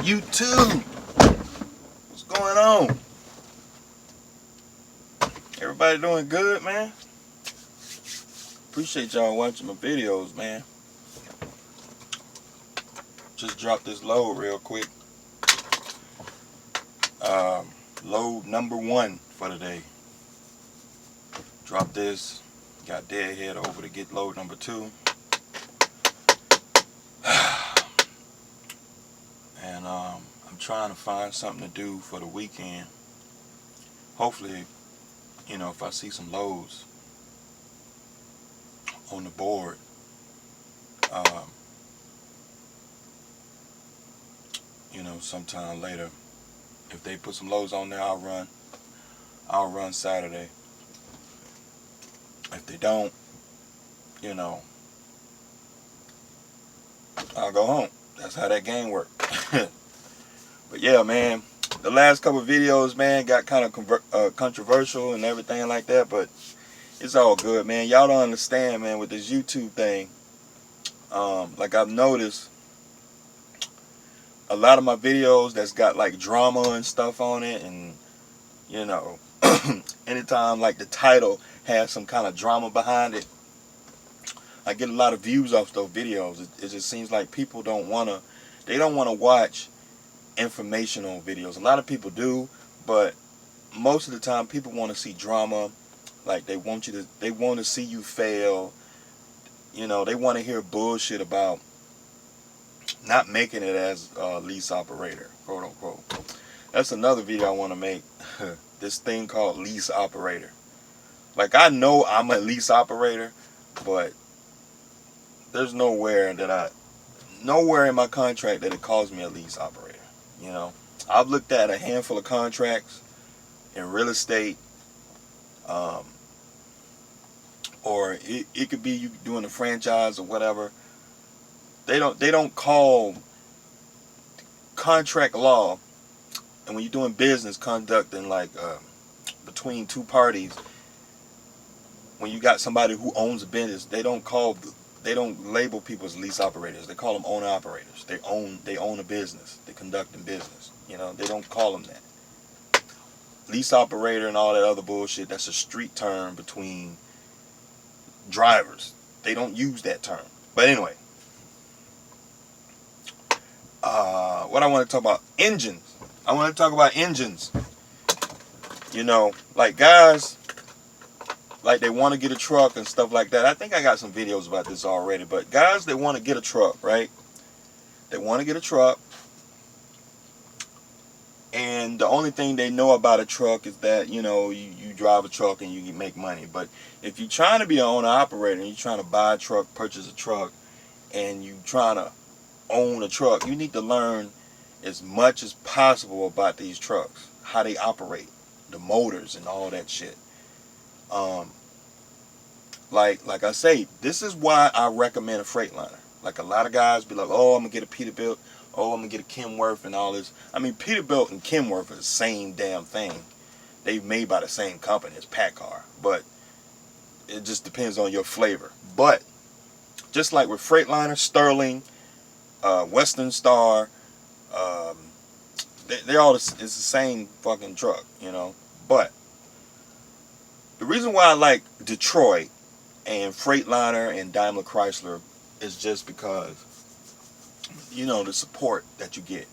YouTube? What's going on? Everybody doing good, man? Appreciate y'all watching my videos, man. Just dropped this load real quick. Load number 1 for the day. Dropped this. Got deadhead over to get load number 2. And I'm trying to find something to do for the weekend. Hopefully, you know, if I see some loads on the board, you know, sometime later, if they put some loads on there, I'll run Saturday. If they don't, you know, I'll go home. That's how that game works. But yeah, man, the last couple of videos, man, got kind of controversial and everything like that, but it's all good, man. Y'all don't understand, man, with this YouTube thing. Like I've noticed, a lot of my videos that's got like drama and stuff on it, and you know, anytime like the title has some kind of drama behind it, I get a lot of views off those videos. It just seems like people don't want to watch informational videos. A lot of people do, but most of the time people want to see drama. Like they want to see you fail. You know, they want to hear bullshit about not making it as a lease operator, quote unquote. That's another video I want to make. This thing called lease operator. Like, I know I'm a lease operator, but there's nowhere in my contract that it calls me a lease operator. You know, I've looked at a handful of contracts in real estate, or it could be you doing a franchise or whatever. They don't call contract law, and when you're doing business conducting like between two parties, when you got somebody who owns a business, they don't label people as lease operators. They call them owner operators. They own a business. They conduct a business. You know, they don't call them that. Lease operator and all that other bullshit, that's a street term between drivers. They don't use that term. But anyway, what I want to talk about, engines. I want to talk about engines. You know, like guys, like they want to get a truck and stuff like that. I think I got some videos about this already. But guys, they want to get a truck, right? They want to get a truck. And the only thing they know about a truck is that, you know, you drive a truck and you can make money. But if you're trying to be an owner-operator and you're trying to buy a truck, purchase a truck, and you're trying to own a truck, you need to learn as much as possible about these trucks, how they operate, the motors and all that shit. Like I say, this is why I recommend a Freightliner. Like a lot of guys be like, oh, I'm gonna get a Peterbilt, oh, I'm gonna get a Kenworth and all this. I mean, Peterbilt and Kenworth are the same damn thing. They're made by the same company as PACCAR, but it just depends on your flavor. But just like with Freightliner, Sterling, Western Star, they're all it's the same fucking truck, you know. But the reason why I like Detroit and Freightliner and Daimler Chrysler is just because, you know, the support that you get.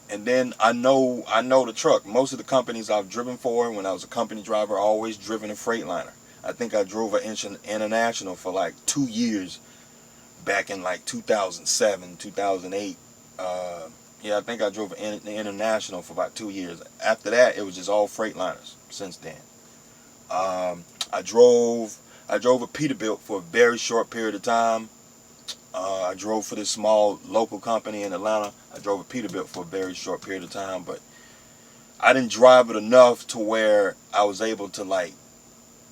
And then I know the truck. Most of the companies I've driven for, when I was a company driver, I always driven a Freightliner. I think I drove an International for like 2 years back in like 2007, 2008. Yeah, I think I drove an International for about 2 years. After that, it was just all Freightliners since then. I drove a Peterbilt for a very short period of time. I drove for this small local company in Atlanta. I drove a Peterbilt for a very short period of time, but I didn't drive it enough to where I was able to like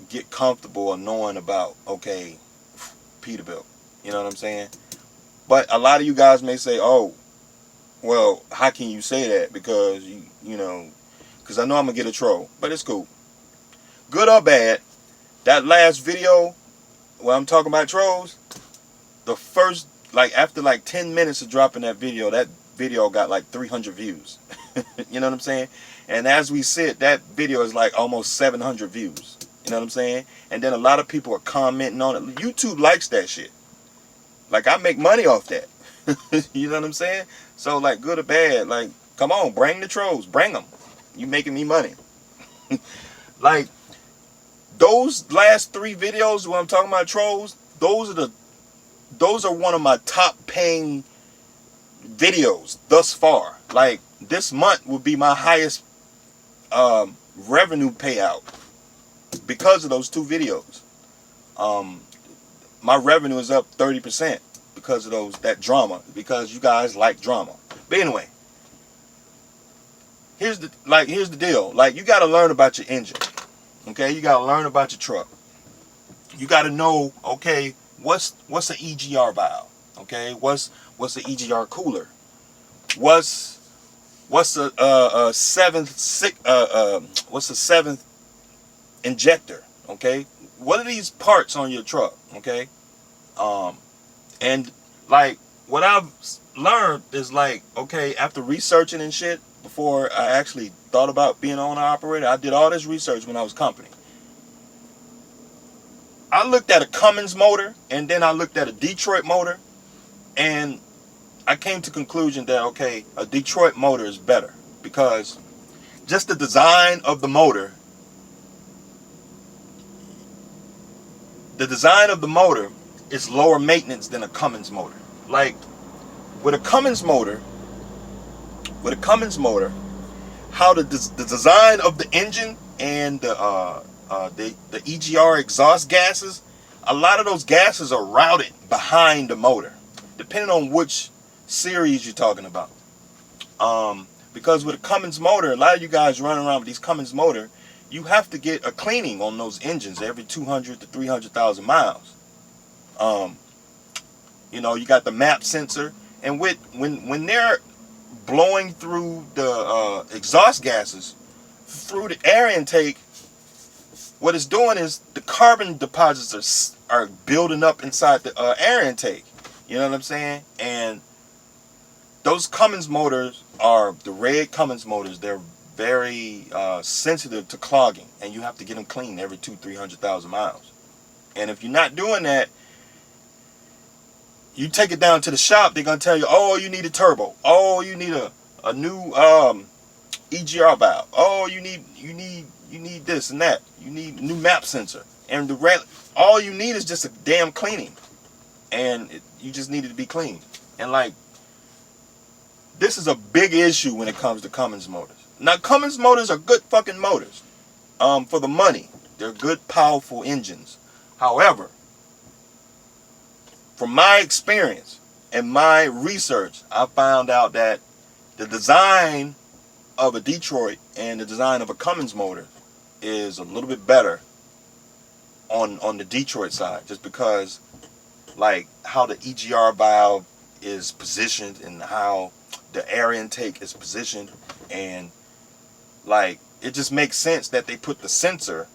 get comfortable and knowing about, okay, Peterbilt. You know what I'm saying? But a lot of you guys may say, oh, well, how can you say that? Because, you know, because I know I'm going to get a troll. But it's cool. Good or bad, that last video where I'm talking about trolls, the first, like after like 10 minutes of dropping that video, video got like 300 views. You know what I'm saying? And as we sit, that video is like almost 700 views. You know what I'm saying? And then a lot of people are commenting on it. YouTube likes that shit. Like, I make money off that. You know what I'm saying? So, like, good or bad, like, come on, bring the trolls. Bring them. You making me money. Like, those last 3 videos where I'm talking about trolls, those are one of my top paying videos thus far. Like, this month will be my highest revenue payout because of those 2 videos. My revenue is up 30% because of that drama, because you guys like drama. But anyway, here's the deal. Like, you got to learn about your engine. Okay, you got to learn about your truck. You got to know, okay, what's an EGR valve? Okay, what's an EGR cooler? What's a seventh injector? Okay, what are these parts on your truck? Okay, and like, what I've learned is, like, okay, after researching and shit, before I actually thought about being an owner-operator, I did all this research when I was company. I looked at a Cummins motor, and then I looked at a Detroit motor, and I came to the conclusion that, okay, a Detroit motor is better, because just the design of the motor, is lower maintenance than a Cummins motor. Like, with a Cummins motor, how the design of the engine and the EGR exhaust gases, a lot of those gases are routed behind the motor, depending on which series you're talking about. Because with a Cummins motor, a lot of you guys running around with these Cummins motor, you have to get a cleaning on those engines every 200 to 300,000 miles. You know, you got the map sensor, and when they're blowing through the exhaust gases through the air intake, what it's doing is the carbon deposits are building up inside the air intake. You know what I'm saying? And those Cummins motors are the red Cummins motors. They're very sensitive to clogging, and you have to get them cleaned every 200,000-300,000 miles. And if you're not doing that, you take it down to the shop, they're gonna tell you, oh, you need a turbo. Oh, you need a new EGR valve. Oh, you need this and that. You need a new map sensor. And all you need is just a damn cleaning, and you just need it to be clean. And like, this is a big issue when it comes to Cummins motors. Now, Cummins motors are good fucking motors. For the money, they're good, powerful engines. However, from my experience and my research, I found out that the design of a Detroit and the design of a Cummins motor is a little bit better on the Detroit side, just because, like, how the EGR valve is positioned and how the air intake is positioned, and like, it just makes sense that they put the sensor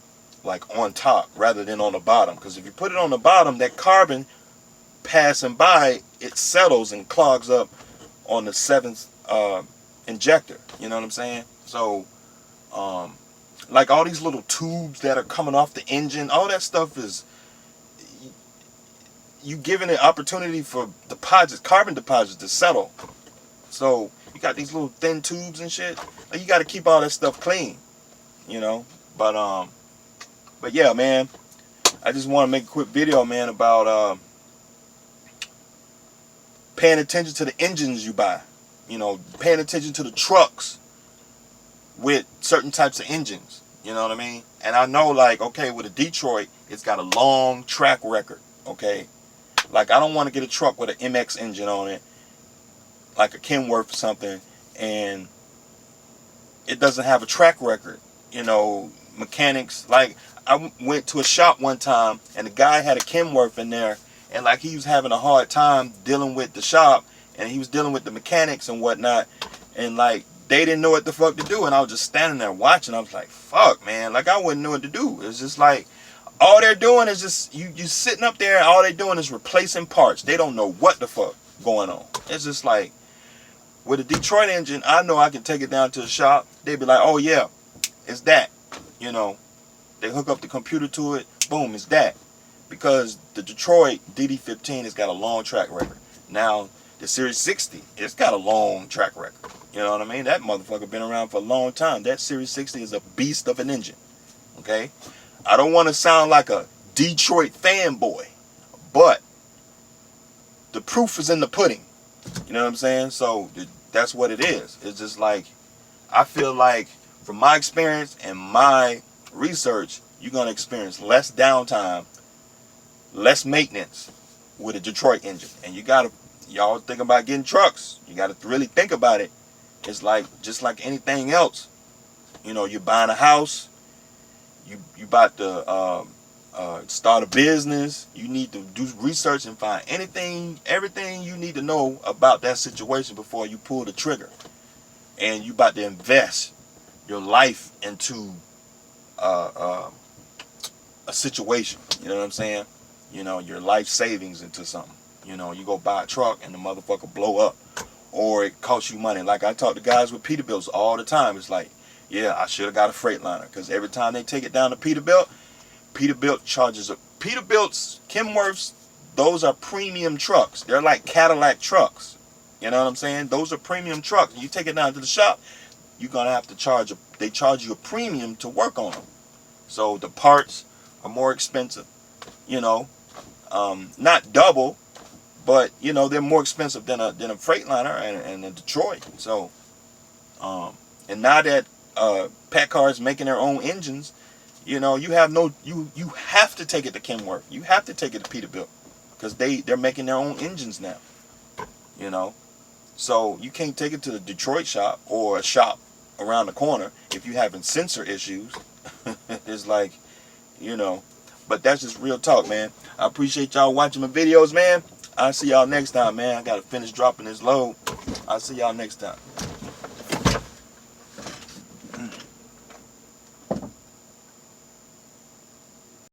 like on top rather than on the bottom, because if you put it on the bottom, that carbon passing by, it settles and clogs up on the 7th injector. You know what I'm saying? So like, all these little tubes that are coming off the engine, all that stuff is, you giving it opportunity for carbon deposits to settle. So you got these little thin tubes and shit. You got to keep all that stuff clean, you know. But yeah, man, I just want to make a quick video, man, about paying attention to the engines you buy. You know, paying attention to the trucks with certain types of engines. You know what I mean? And I know, like, okay, with a Detroit, it's got a long track record. Okay, like, I don't want to get a truck with an MX engine on it, like a Kenworth or something, and it doesn't have a track record. You know, mechanics, like, I went to a shop one time and the guy had a Kenworth in there, and like, he was having a hard time dealing with the shop, and he was dealing with the mechanics and whatnot, and like, they didn't know what the fuck to do, and I was just standing there watching. I was like, fuck, man, like, I wouldn't know what to do. It's just like, all they're doing is just, you sitting up there, and all they're doing is replacing parts. They don't know what the fuck going on. It's just like, with a Detroit engine, I know I can take it down to the shop. They'd be like, oh yeah, it's that. You know, they hook up the computer to it. Boom, it's that. Because the Detroit DD15 has got a long track record. Now, the Series 60, it's got a long track record. You know what I mean? That motherfucker been around for a long time. That Series 60 is a beast of an engine. Okay? I don't want to sound like a Detroit fanboy, but the proof is in the pudding. You know what I'm saying? So that's what it is. It's just like, I feel like from my experience and my research, you're going to experience less downtime, less maintenance with a Detroit engine. And you got to, y'all think about getting trucks, you got to really think about it. It's like, just like anything else. You know, you're buying a house, you about to start a business, you need to do research and find everything you need to know about that situation before you pull the trigger. And you about to invest your life into a situation. You know what I'm saying? You know, your life savings into something. You know, you go buy a truck and the motherfucker blow up, or it costs you money. Like I talk to guys with Peterbilt's all the time. It's like, yeah, I should have got a Freightliner, because every time they take it down to Peterbilt, Peterbilt charges Peterbilt's, Kenworth's, those are premium trucks. They're like Cadillac trucks. You know what I'm saying? Those are premium trucks. You take it down to the shop, you're gonna have to charge they charge you a premium to work on them. So the parts are more expensive. You know, not double, but you know, they're more expensive than a Freightliner and a Detroit. So, and now that PACCAR is making their own engines, you know, you have to take it to Kenworth. You have to take it to Peterbilt, because they're making their own engines now. You know, so you can't take it to the Detroit shop or a shop around the corner if you're having sensor issues. It's like, you know, but that's just real talk, man. I appreciate y'all watching my videos, man. I'll see y'all next time, man. I gotta finish dropping this load. I'll see y'all next time.